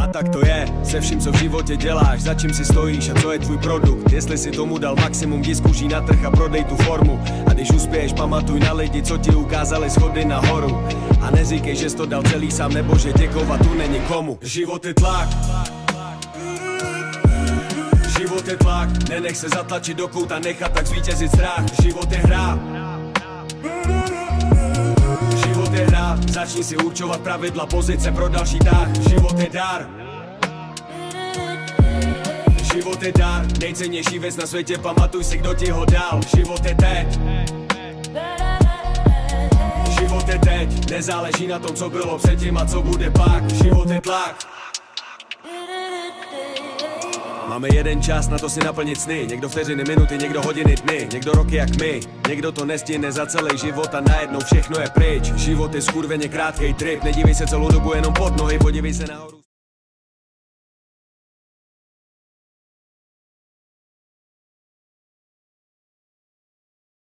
A tak to je, se vším, co v životě děláš, za čím si stojíš a co je tvůj produkt. Jestli si tomu dal maximum, jdi zkuží na trh a prodej tu formu. A když uspěješ, pamatuj na lidi, co ti ukázali schody nahoru. A neříkej, že jsi to dal celý sám, nebo že děkovat tu není komu. Život je tlak. Život je tlak, nenech se zatlačit do kouta, nechat tak zvítězit strach. Život je hra. Život je hra, začni si určovat pravidla, pozice pro další tah. Život je dar. Život je dar, nejcennější věc na světě, pamatuj si, kdo ti ho dal. Život je teď. Život je teď, nezáleží na tom, co bylo předtím a co bude pak. Život je tlak. Máme jeden čas na to si naplnit sny. Někdo vteřiny, minuty, někdo hodiny, dny. Někdo roky jak my, někdo to nestihne za celý život a najednou všechno je pryč. Život je skurveně krátkej trip, nedívej se celou dobu jenom pod nohy, podívej se nahoru.